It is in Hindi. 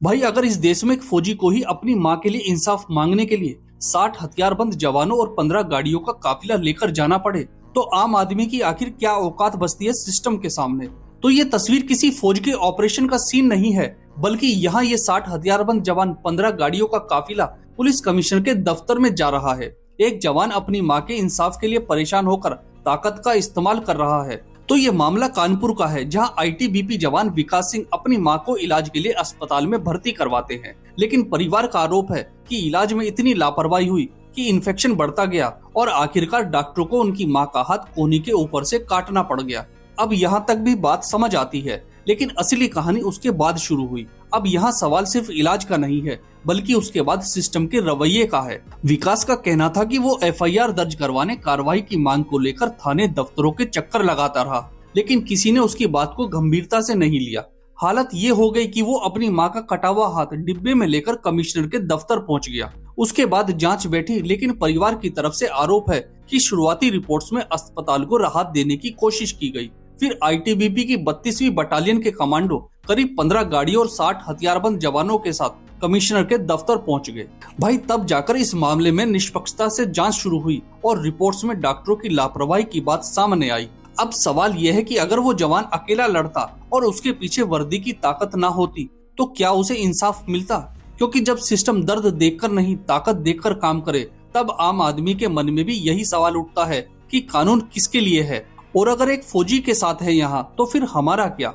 भाई अगर इस देश में एक फौजी को ही अपनी माँ के लिए इंसाफ मांगने के लिए 60 हथियारबंद जवानों और 15 गाड़ियों का काफिला लेकर जाना पड़े तो आम आदमी की आखिर क्या औकात बचती है सिस्टम के सामने। तो ये तस्वीर किसी फौज के ऑपरेशन का सीन नहीं है, बल्कि यहाँ ये 60 हथियारबंद जवान 15 गाड़ियों का काफिला पुलिस कमिश्नर के दफ्तर में जा रहा है। एक जवान अपनी माँ के इंसाफ के लिए परेशान होकर ताकत का इस्तेमाल कर रहा है। तो ये मामला कानपुर का है, जहां आईटीबीपी जवान विकास सिंह अपनी मां को इलाज के लिए अस्पताल में भर्ती करवाते हैं, लेकिन परिवार का आरोप है कि इलाज में इतनी लापरवाही हुई कि इन्फेक्शन बढ़ता गया और आखिरकार डॉक्टरों को उनकी मां का हाथ कोहनी के ऊपर से काटना पड़ गया। अब यहाँ तक भी बात समझ आती है, लेकिन असली कहानी उसके बाद शुरू हुई। अब यहाँ सवाल सिर्फ इलाज का नहीं है, बल्कि उसके बाद सिस्टम के रवैये का है। विकास का कहना था कि वो एफआईआर दर्ज करवाने कार्रवाई की मांग को लेकर थाने दफ्तरों के चक्कर लगाता रहा, लेकिन किसी ने उसकी बात को गंभीरता से नहीं लिया। हालत ये हो गई कि वो अपनी मां का कटा हुआ हाथ डिब्बे में लेकर कमिश्नर के दफ्तर पहुंच गया। उसके बाद जांच बैठी, लेकिन परिवार की तरफ से आरोप है कि शुरुआती रिपोर्ट्स में अस्पताल को राहत देने की कोशिश की गई। फिर आईटीबीपी की 32वीं बटालियन के कमांडो करीब 15 गाड़ियों और 60 हथियारबंद जवानों के साथ कमिश्नर के दफ्तर पहुंच गए। भाई तब जाकर इस मामले में निष्पक्षता से जांच शुरू हुई और रिपोर्ट्स में डॉक्टरों की लापरवाही की बात सामने आई। अब सवाल यह है कि अगर वो जवान अकेला लड़ता और उसके पीछे वर्दी की ताकत ना होती तो क्या उसे इंसाफ मिलता? क्योंकि जब सिस्टम दर्द देखकर नहीं ताकत देखकर काम करे, तब आम आदमी के मन में भी यही सवाल उठता है कि कानून किसके लिए है, और अगर एक फौजी के साथ है यहाँ तो फिर हमारा क्या।